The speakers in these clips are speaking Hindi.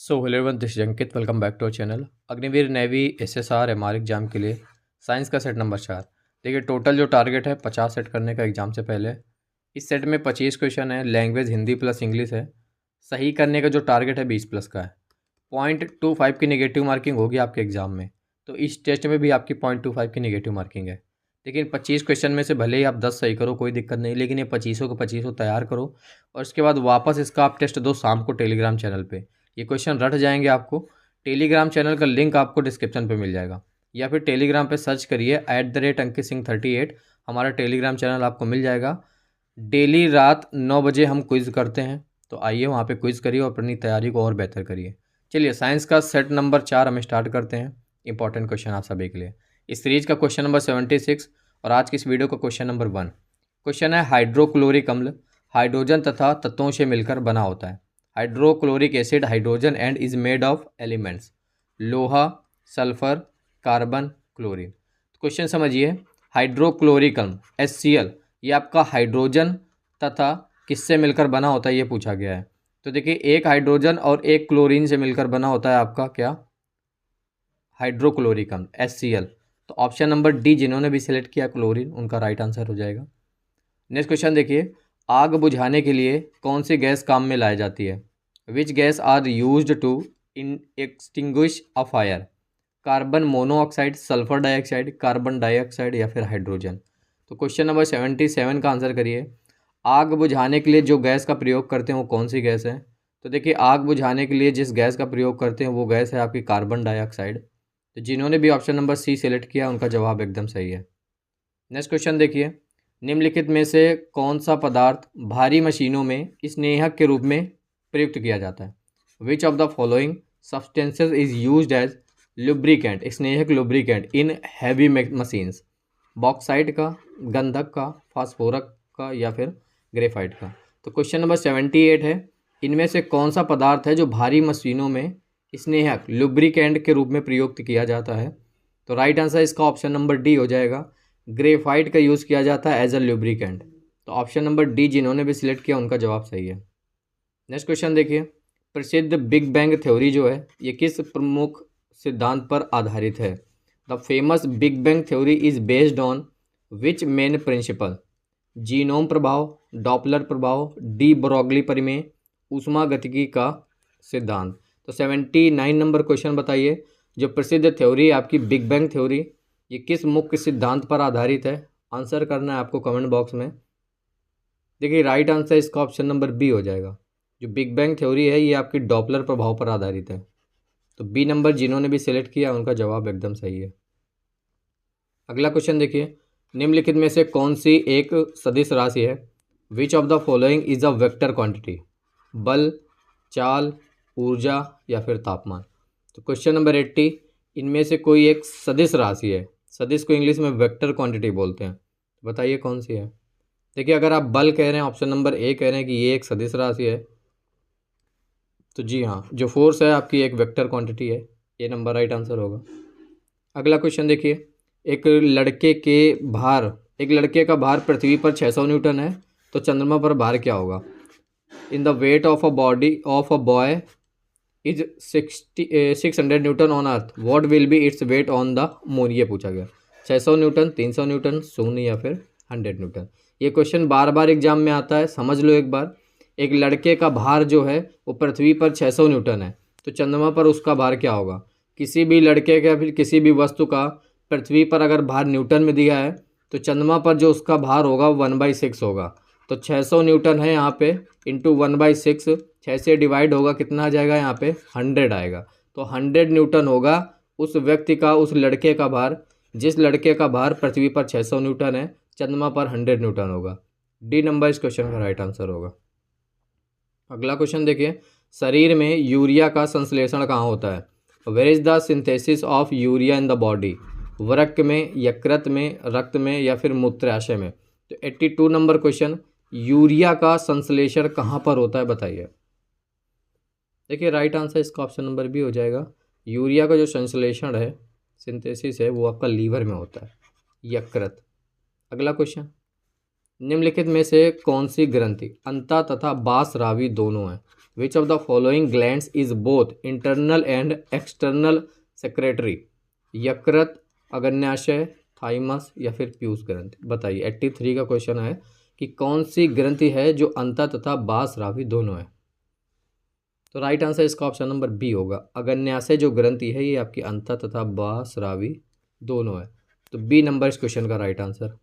So hello everyone, this is Ankit. Welcome back to our channel. Agniveer navy SSR MR exam के लिए साइंस का सेट नंबर 4। देखिए, टोटल जो टारगेट है 50 सेट करने का एग्जाम से पहले। इस सेट में 25 क्वेश्चन है, लैंग्वेज हिंदी प्लस इंग्लिश है। सही करने का जो टारगेट है 20 प्लस का है। 0.25 की नेगेटिव मार्किंग होगी आपके एग्जाम में, तो इस टेस्ट में भी आपकी 0.25 की नेगेटिव मार्किंग है। लेकिन 25 क्वेश्चन में से भले ही आप 10 सही करो, कोई दिक्कत नहीं, लेकिन ये 25 को 25 तैयार करो और उसके बाद वापस इसका आप टेस्ट दो शाम को टेलीग्राम चैनल पे। ये क्वेश्चन रट जाएंगे आपको। टेलीग्राम चैनल का लिंक आपको डिस्क्रिप्शन पे मिल जाएगा, या फिर टेलीग्राम पे सर्च करिए @अंकित सिंह 38। हमारा टेलीग्राम चैनल आपको मिल जाएगा। डेली रात 9 बजे हम क्विज़ करते हैं, तो आइए वहाँ पे क्विज़ करिए और अपनी तैयारी को और बेहतर करिए। चलिए, साइंस का सेट नंबर 4 हम स्टार्ट करते हैं। इंपॉर्टेंट क्वेश्चन आप सभी के लिए। इस सीरीज का क्वेश्चन नंबर 76 और आज की इस वीडियो का क्वेश्चन नंबर 1। क्वेश्चन है, हाइड्रोक्लोरिक अम्ल हाइड्रोजन तथा तत्वों से मिलकर बना होता है। Hydrochloric acid hydrogen and is made of elements लोहा, सल्फर, कार्बन, क्लोरीन। क्वेश्चन समझिए। हाइड्रोक्लोरिक अम्ल HCl ये आपका हाइड्रोजन तथा किससे मिलकर बना होता है, ये पूछा गया है। तो देखिए, एक हाइड्रोजन और एक क्लोरीन से मिलकर बना होता है आपका क्या, हाइड्रोक्लोरिक अम्ल HCl। तो ऑप्शन नंबर डी जिन्होंने भी सिलेक्ट किया क्लोरीन, उनका राइट आंसर हो जाएगा। नेक्स्ट क्वेश्चन देखिए, आग बुझाने के लिए कौन सी गैस काम में लाई जाती है। Which gas are used to in extinguish a fire. Carbon monoxide, sulphur dioxide, carbon dioxide या फिर हाइड्रोजन। तो क्वेश्चन नंबर 77 का आंसर करिए। आग बुझाने के लिए जो गैस का प्रयोग करते हैं वो कौन सी गैस है। तो देखिए, आग बुझाने के लिए जिस गैस का प्रयोग करते हैं वो गैस है आपकी कार्बन डाइऑक्साइड। तो जिन्होंने भी ऑप्शन नंबर सी सेलेक्ट किया उनका जवाब एकदम सही है। नेक्स्ट क्वेश्चन देखिए, निम्नलिखित में से कौन सा पदार्थ भारी मशीनों में स्नेहक के रूप में प्रयुक्त किया जाता है। Which of the following substances is used as lubricant, स्नेहक lubricant in heavy machines. Bauxite का, गंधक का, फास्फोरक का या फिर ग्रेफाइट का। तो क्वेश्चन नंबर 78 है, इनमें से कौन सा पदार्थ है जो भारी मशीनों में स्नेहक लुब्रिकेंट के रूप में प्रयुक्त किया जाता है। तो राइट आंसर इसका ऑप्शन नंबर डी हो जाएगा। ग्रेफाइट का यूज़ किया जाता है एज अ लुब्रिकेंट। तो ऑप्शन नंबर डी जिन्होंने भी सिलेक्ट किया उनका जवाब सही है। नेक्स्ट क्वेश्चन देखिए, प्रसिद्ध बिग बैंग थ्योरी जो है ये किस प्रमुख सिद्धांत पर आधारित है। The famous big bang theory is based on which main principle. जीनोम प्रभाव, डॉपलर प्रभाव, डी ब्रॉगली परिमेय, ऊष्मागतिकी का सिद्धांत। तो 79 नंबर क्वेश्चन बताइए, जो प्रसिद्ध थ्योरी है आपकी बिग बैंग थ्योरी, ये किस मुख्य सिद्धांत पर आधारित है। आंसर करना है आपको कमेंट बॉक्स में। देखिए, राइट आंसर इसका ऑप्शन नंबर बी हो जाएगा। जो बिग बैंग थ्योरी है ये आपकी डॉपलर प्रभाव पर आधारित है। तो बी नंबर जिन्होंने भी सिलेक्ट किया उनका जवाब एकदम सही है। अगला क्वेश्चन देखिए, निम्नलिखित में से कौन सी एक सदिश राशि है। Which of the following is a vector quantity. बल, चाल, ऊर्जा या फिर तापमान। तो क्वेश्चन नंबर 80, इनमें से कोई एक सदिश राशि है। सदिश को इंग्लिश में वेक्टर क्वांटिटी बोलते हैं। बताइए कौन सी है। देखिए, अगर आप बल कह रहे हैं, ऑप्शन नंबर ए कह रहे हैं कि ये एक सदिश राशि है, तो जी हाँ, जो फोर्स है आपकी एक वेक्टर क्वांटिटी है। ये नंबर राइट आंसर होगा। अगला क्वेश्चन देखिए, एक लड़के का भार पृथ्वी पर 600 न्यूटन है, तो चंद्रमा पर भार क्या होगा। In the weight of a body of a boy is 600 Newton on earth, what will be its weight on the moon. ये पूछा गया। 600 न्यूटन, 300 न्यूटन, 0 या फिर 100 न्यूटन। ये क्वेश्चन बार बार एग्जाम में आता है, समझ लो एक बार। एक लड़के का भार जो है वो पृथ्वी पर 600 न्यूटन है, तो चंद्रमा पर उसका भार क्या होगा। किसी भी लड़के का फिर किसी भी वस्तु का पृथ्वी पर अगर भार न्यूटन में दिया है, तो चंद्रमा पर जो उसका भार होगा 1/6 होगा। तो 600 न्यूटन है यहाँ पे, इंटू 1/6, 6 से डिवाइड होगा, कितना आ जाएगा यहाँ पे 100 आएगा। तो 100 न्यूटन होगा उस व्यक्ति का, उस लड़के का भार, जिस लड़के का भार पृथ्वी पर 600 न्यूटन है, चंद्रमा पर 100 न्यूटन होगा। डी नंबर इस क्वेश्चन का राइट आंसर होगा। अगला क्वेश्चन देखिए, शरीर में यूरिया का संश्लेषण कहाँ होता है। Where is the synthesis of urea in the body. वृक्क में, यकृत में, रक्त में या फिर मूत्राशय में। तो 82 नंबर क्वेश्चन, यूरिया का संश्लेषण कहाँ पर होता है बताइए। देखिए, राइट आंसर इसका ऑप्शन नंबर बी हो जाएगा। यूरिया का जो संश्लेषण है, सिंथेसिस है, वो आपका लीवर में होता है, यकृत। अगला क्वेश्चन, निम्नलिखित में से कौन सी ग्रंथि अंता तथा बास रावी दोनों है। Which of the following glands is both internal and external secretary? यकृत, अग्न्याशय, थाइमस या फिर पीयूष ग्रंथि? बताइए। 83 का क्वेश्चन है कि कौन सी ग्रंथि है जो अंतः तथा बाह्यस्रावी दोनों है? तो राइट आंसर इसका ऑप्शन नंबर बी होगा। अग्न्याशय जो ग्रंथि है ये आपकी अंतः तथा बाह्यस्रावी दोनों है। तो बी नंबर इस क्वेश्चन का राइट आंसर।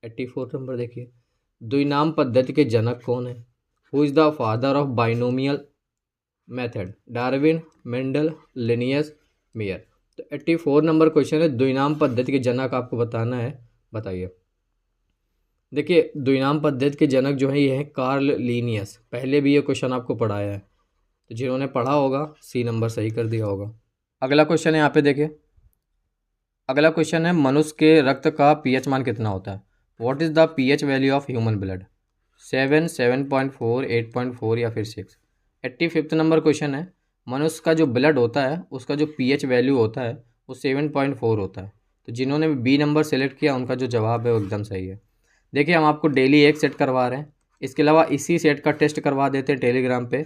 84 नंबर देखिए, द्विनाम पद्धति के जनक कौन है? Who is the father of binomial method? Darwin, Mendel, Linnaeus, mayor? तो 84 नंबर क्वेश्चन है, द्विनाम पद्धति के जनक आपको बताना है। बताइए। देखिए, द्विनाम पद्धति के जनक जो है ये है कार्ल लीनियस। पहले भी ये क्वेश्चन आपको पढ़ाया है, तो जिन्होंने पढ़ा होगा सी नंबर सही कर दिया होगा। अगला क्वेश्चन है यहाँ पे देखिए, अगला क्वेश्चन है मनुष्य के रक्त का पीएच मान कितना होता है? What is the pH value of human blood? 7, 7.4, 8.4 या फिर 6? 85 नंबर क्वेश्चन है, मनुष्य का जो ब्लड होता है उसका जो पीएच वैल्यू होता है वो 7.4 होता है। तो जिन्होंने बी नंबर सेलेक्ट किया उनका जो जवाब है वो एकदम सही है। देखिए, हम आपको डेली एक सेट करवा रहे हैं, इसके अलावा इसी सेट का टेस्ट करवा देते हैं टेलीग्राम पे।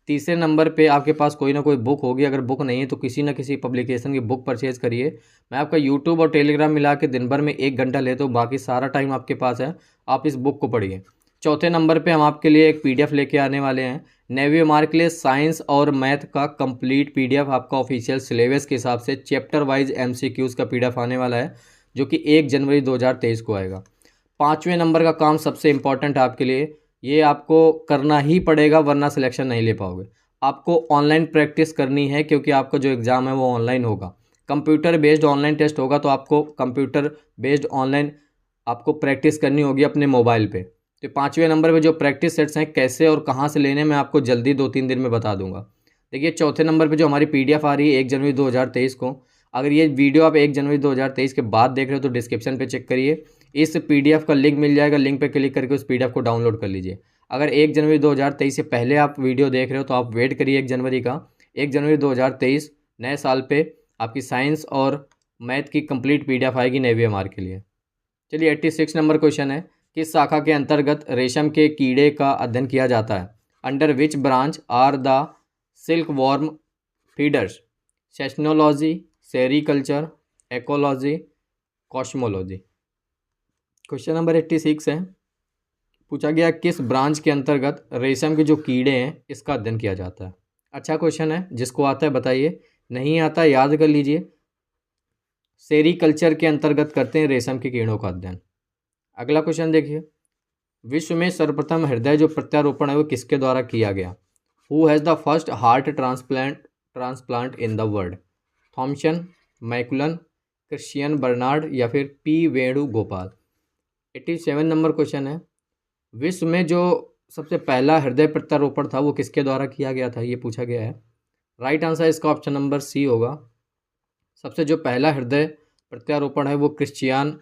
तीसरे नंबर पे आपके पास कोई ना कोई बुक होगी, अगर बुक नहीं है तो किसी ना किसी पब्लिकेशन की बुक परचेज़ करिए। मैं आपका यूट्यूब और टेलीग्राम मिला के दिन भर में 1 घंटा लेता हूँ, बाकी सारा टाइम आपके पास है, आप इस बुक को पढ़िए। चौथे नंबर पे हम आपके लिए एक पीडीएफ लेके आने वाले हैं, नेवी मार्क के लिए साइंस और मैथ का कंप्लीट पीडीएफ आपका ऑफिशियल सिलेबस के हिसाब से चैप्टर वाइज एमसीक्यूज़ का पीडीएफ आने वाला है, जो कि 1 जनवरी 2023 को आएगा। 5वें नंबर का काम सबसे इम्पॉर्टेंट है आपके लिए, ये आपको करना ही पड़ेगा वरना सिलेक्शन नहीं ले पाओगे। आपको ऑनलाइन प्रैक्टिस करनी है क्योंकि आपका जो एग्ज़ाम है वो ऑनलाइन होगा, कंप्यूटर बेस्ड ऑनलाइन टेस्ट होगा, तो आपको कंप्यूटर बेस्ड ऑनलाइन आपको प्रैक्टिस करनी होगी अपने मोबाइल पे। तो 5वें नंबर पे जो प्रैक्टिस सेट्स हैं कैसे और कहाँ से लेने मैं आपको जल्दी 2-3 दिन में बता दूंगा। देखिए, चौथे नंबर पे जो हमारी पीडीएफ आ रही है 1 जनवरी 2023 को, अगर ये वीडियो आप 1 जनवरी 2023 के बाद देख रहे हो तो डिस्क्रिप्शन पे चेक करिए, इस पीडीएफ का लिंक मिल जाएगा, लिंक पे क्लिक करके उस पीडीएफ को डाउनलोड कर लीजिए। अगर 1 जनवरी 2023 से पहले आप वीडियो देख रहे हो तो आप वेट करिए 1 जनवरी का। 1 जनवरी 2023 नए साल पे आपकी साइंस और मैथ की कंप्लीट पीडीएफ आएगी नेवी एमआर के लिए। चलिए, 86 नंबर क्वेश्चन है, किस शाखा के अंतर्गत रेशम के कीड़े का अध्ययन किया जाता है? Under which branch are the silkworm feeders? Seismology, sericulture, ecology, cosmology? Question number 86 है, पूछा गया किस ब्रांच के अंतर्गत रेशम के जो कीड़े हैं इसका अध्ययन किया जाता है? अच्छा क्वेश्चन है, जिसको आता है बताइए, नहीं आता याद कर लीजिए। सेरीकल्चर के अंतर्गत करते हैं रेशम के कीड़ों का अध्ययन। अगला क्वेश्चन देखिए, विश्व में सर्वप्रथम हृदय जो प्रत्यारोपण है वो किसके द्वारा किया गया? Who has the first heart transplant in the world? Thomson, McCullen, Christian Barnard या फिर पी वेणुगोपाल? 87 नंबर क्वेश्चन है, विश्व में जो सबसे पहला हृदय प्रत्यारोपण था वो किसके द्वारा किया गया था, ये पूछा गया है। राइट आंसर इसका ऑप्शन नंबर सी होगा। सबसे जो पहला हृदय प्रत्यारोपण है वो क्रिश्चियन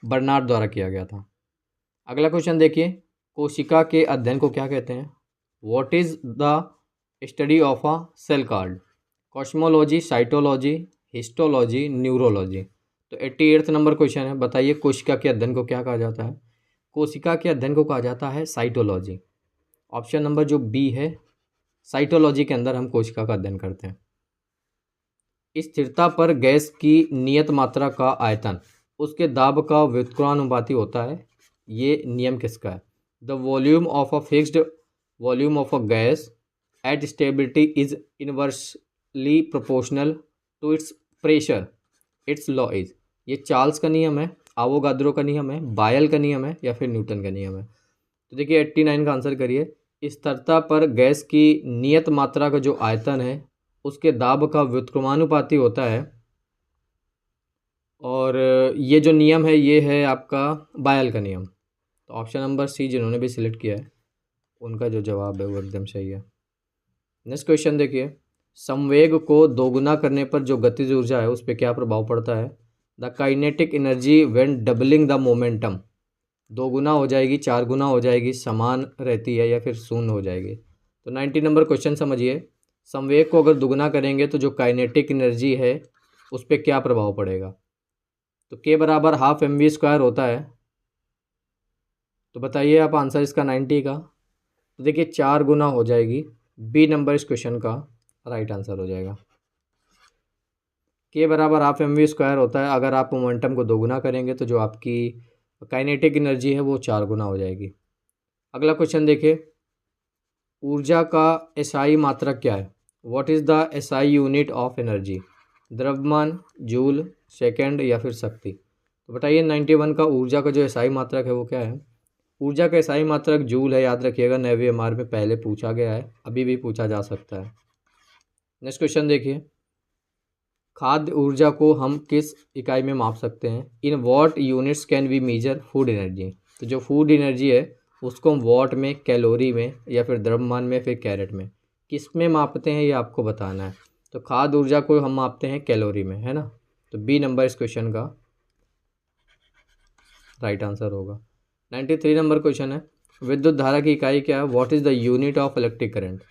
बर्नार्ड द्वारा किया गया था। अगला क्वेश्चन देखिए, कोशिका के अध्ययन को क्या कहते हैं? What is the study of a cell card? Cosmology, cytology, histology, neurology? तो 88 नंबर क्वेश्चन है, बताइए कोशिका के अध्ययन को क्या कहा जाता है? कोशिका के अध्ययन को कहा जाता है साइटोलॉजी। ऑप्शन नंबर जो बी है, साइटोलॉजी के अंदर हम कोशिका का अध्ययन करते हैं। स्थिरता पर गैस की नियत मात्रा का आयतन उसके दाब का व्युत्क्रमानुपाती होता है, ये नियम किसका है? The volume of a fixed volume of a gas at stability is inversely proportional to its pressure, its law is? ये चार्ल्स का नियम है, आवोगाद्रो का नियम है, बायल का नियम है या फिर न्यूटन का नियम है? तो देखिए 89 का आंसर करिए। स्थिरता पर गैस की नियत मात्रा का जो आयतन है उसके दाब का व्युत्क्रमानुपाती होता है, और ये जो नियम है ये है आपका बायल का नियम। तो ऑप्शन नंबर सी जिन्होंने भी सिलेक्ट किया है उनका जो जवाब है वो एकदम सही है। नेक्स्ट क्वेश्चन देखिए, संवेग को दोगुना करने पर जो गतिज ऊर्जा है उस पर क्या प्रभाव पड़ता है? The kinetic energy when doubling the momentum? 2 गुना हो जाएगी, 4 गुना हो जाएगी, समान रहती है या फिर शून्य हो जाएगी? तो 90 नंबर क्वेश्चन समझिए, संवेग को अगर दुगुना करेंगे तो जो काइनेटिक एनर्जी है उस पर क्या प्रभाव पड़ेगा? तो के बराबर हाफ mv² होता है। तो बताइए आप आंसर इसका 90 का। तो देखिए 4 गुना हो जाएगी, बी नंबर इस क्वेश्चन का राइट आंसर हो जाएगा। के बराबर हाफ एम वी स्क्वायर होता है, अगर आप मोमेंटम को दोगुना करेंगे तो जो आपकी काइनेटिक एनर्जी है वो 4 गुना हो जाएगी। अगला क्वेश्चन देखिए, ऊर्जा का एसआई मात्रक क्या है? What is the SI unit of energy? द्रव्यमान, जूल, सेकेंड या फिर शक्ति? तो बताइए 91 का ऊर्जा का जो एसआई मात्रक है वो क्या है? ऊर्जा का एसआई मात्रक जूल है, याद रखिएगा, नैवी एमआर में पहले पूछा गया है, अभी भी पूछा जा सकता है। नेक्स्ट क्वेश्चन देखिए, खाद्य ऊर्जा को हम किस इकाई में माप सकते हैं? In what units can we measure food energy? तो जो फूड एनर्जी है उसको हम वॉट में, कैलोरी में या फिर द्रव्यमान में, फिर कैरेट में, किस में मापते हैं ये आपको बताना है। तो खाद्य ऊर्जा को हम मापते हैं कैलोरी में, है ना। तो बी नंबर इस क्वेश्चन का राइट आंसर होगा। 93 नंबर क्वेश्चन है, विद्युत धारा की इकाई क्या है? What is the unit of electric current?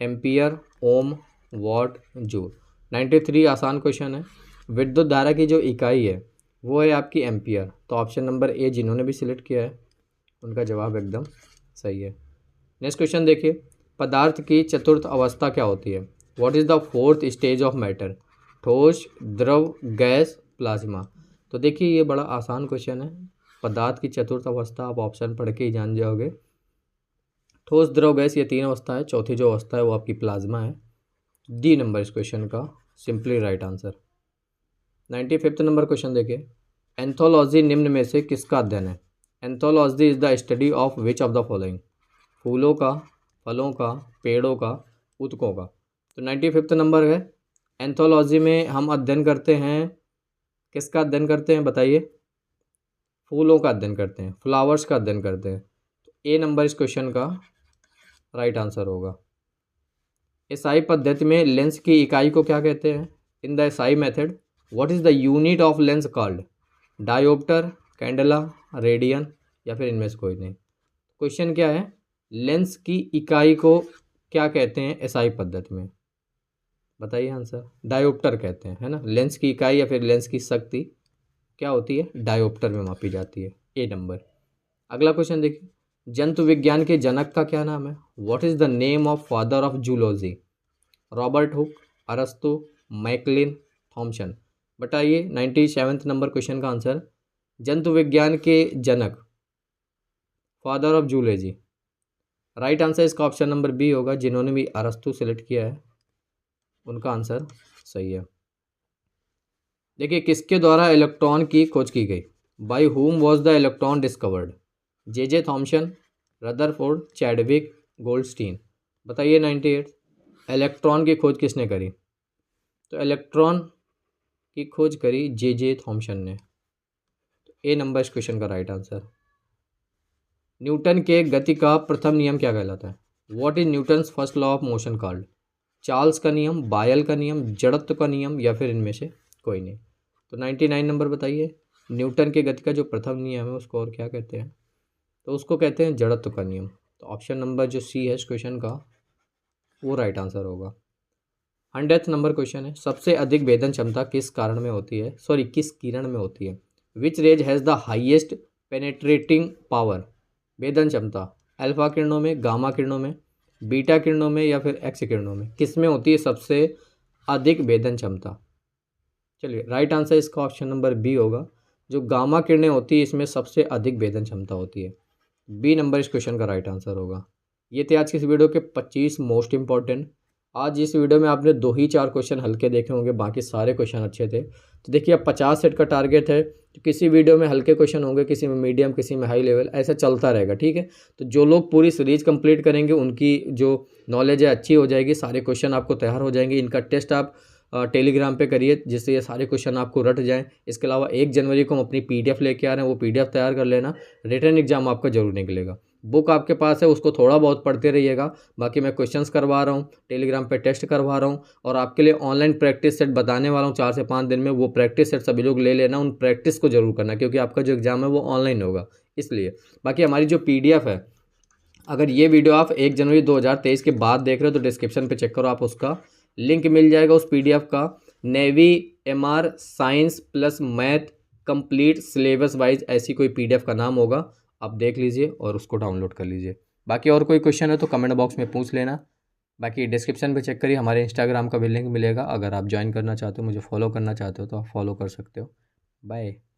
Ampere, ohm, watt, joule. 93 आसान क्वेश्चन है। विद्युत धारा की जो इकाई है वो है आपकी एम्पियर। तो ऑप्शन नंबर ए जिन्होंने भी सिलेक्ट किया है उनका जवाब एकदम सही है। नेक्स्ट क्वेश्चन देखिए, पदार्थ की चतुर्थ अवस्था क्या होती है? What is the fourth stage of matter? ठोस, द्रव, गैस, प्लाज्मा। तो देखिए ये बड़ा आसान क्वेश्चन है। पदार्थ की चतुर्थ अवस्था आप ऑप्शन पढ़ के ही जान जाओगे। ठोस, द्रव, गैस ये 3 अवस्था है, चौथी जो अवस्था है वो आपकी प्लाज्मा है। डी नंबर इस क्वेश्चन का simply write answer. 95 number question देखिए, एंथोलॉजी निम्न में से किसका अध्ययन है? Anthology is the study of which of the following? फूलों का, फलों का, पेड़ों का, ऊतकों का। तो 95 नंबर है, एंथोलॉजी में हम अध्ययन करते हैं, किसका अध्ययन करते हैं बताइए? फूलों का अध्ययन करते हैं, फ्लावर्स का अध्ययन करते हैं। तो ए नंबर इस क्वेश्चन का राइट आंसर होगा। एसआई पद्धति में लेंस की इकाई को क्या कहते हैं? In the SI method what is the unit of lens called? Dioptre, candela, radian या फिर इनमें से कोई नहीं। क्वेश्चन क्या है, लेंस की इकाई को क्या कहते हैं एसआई पद्धति में? बताइए आंसर। डायोप्टर कहते हैं, है ना। लेंस की इकाई या फिर लेंस की शक्ति क्या होती है? डायोप्टर में मापी जाती है। ए नंबर। अगला क्वेश्चन देखिए, जंतु विज्ञान के जनक का क्या नाम है? What is the name of father of zoology? Robert Hooke, अरस्तु, मैकलिन, थॉमसन। बताइए 97 नंबर क्वेश्चन का आंसर, जंतु विज्ञान के जनक, father of zoology. Right answer इसका ऑप्शन नंबर बी होगा, जिन्होंने भी अरस्तु सेलेक्ट किया है उनका आंसर सही है। देखिए, किसके द्वारा इलेक्ट्रॉन की खोज की गई? By whom was the electron discovered? J Thomson, Rutherford, Chadwick, Goldstein. बताइए 98 इलेक्ट्रॉन की खोज किसने करी? तो इलेक्ट्रॉन की खोज करी जे थॉमसन ने। तो ए नंबर इस क्वेश्चन का राइट आंसर। न्यूटन के गति का प्रथम नियम क्या कहलाता है? What is Newton's first law of motion called? Charles का नियम, बायल का नियम, जड़त्व का नियम या फिर इनमें से कोई नहीं। तो 99 नंबर बताइए, न्यूटन के गति का जो प्रथम नियम है उसको और क्या कहते हैं? तो उसको कहते हैं जड़त्व का नियम। तो ऑप्शन नंबर जो सी है इस क्वेश्चन का वो राइट आंसर होगा। 100th नंबर क्वेश्चन है, सबसे अधिक भेदन क्षमता किस कारण में होती है, सॉरी किस किरण में होती है? Which rays has the highest penetrating power? भेदन क्षमता अल्फा किरणों में, गामा किरणों में, बीटा किरणों में या फिर एक्स किरणों में, किस में होती है सबसे अधिक भेदन क्षमता? चलिए राइट आंसर इसका ऑप्शन नंबर बी होगा, जो गामा किरणें होती है इसमें सबसे अधिक भेदन क्षमता होती है। बी नंबर इस क्वेश्चन का राइट आंसर होगा। ये थे आज की इस वीडियो के 25 मोस्ट इंपॉर्टेंट। आज इस वीडियो में आपने 2 ही 4 क्वेश्चन हल्के देखे होंगे, बाकी सारे क्वेश्चन अच्छे थे। तो देखिए अब 50 सेट का टारगेट है, तो किसी वीडियो में हल्के क्वेश्चन होंगे, किसी में मीडियम, किसी में हाई लेवल, ऐसा चलता रहेगा, ठीक है। तो जो लोग पूरी सीरीज कंप्लीट करेंगे उनकी जो नॉलेज है अच्छी हो जाएगी, सारे क्वेश्चन आपको तैयार हो जाएंगे। इनका टेस्ट आप टेलीग्राम पे करिए जिससे ये सारे क्वेश्चन आपको रट जाएं। इसके अलावा 1 जनवरी को हम अपनी PDF लेके आ रहे हैं, वो PDF तैयार कर लेना, रिटर्न एग्जाम आपका जरूर निकलेगा। बुक आपके पास है, उसको थोड़ा बहुत पढ़ते रहिएगा। बाकी मैं क्वेश्चंस करवा रहा हूँ, टेलीग्राम पे टेस्ट करवा रहा हूँ और आपके लिए ऑनलाइन प्रैक्टिस सेट बताने वाला हूँ 4 से 5 दिन में। वो प्रैक्टिस सेट सभी लोग ले लेना, उन प्रैक्टिस को जरूर करना, क्योंकि आपका जो एग्ज़ाम है वो ऑनलाइन होगा इसलिए। बाकी हमारी जो PDF है, अगर ये वीडियो आप 1 जनवरी 2023 के बाद देख रहे हो तो डिस्क्रिप्शन पे चेक करो, आप उसका लिंक मिल जाएगा उस PDF का। Navy MR science plus math complete syllabus wise ऐसी कोई PDF का नाम होगा, आप देख लीजिए और उसको डाउनलोड कर लीजिए। बाकी और कोई क्वेश्चन है तो कमेंट बॉक्स में पूछ लेना। बाकी डिस्क्रिप्शन पे चेक करिए, हमारे इंस्टाग्राम का भी लिंक मिलेगा, अगर आप ज्वाइन करना चाहते हो, मुझे फॉलो करना चाहते हो तो आप फॉलो कर सकते हो। बाय।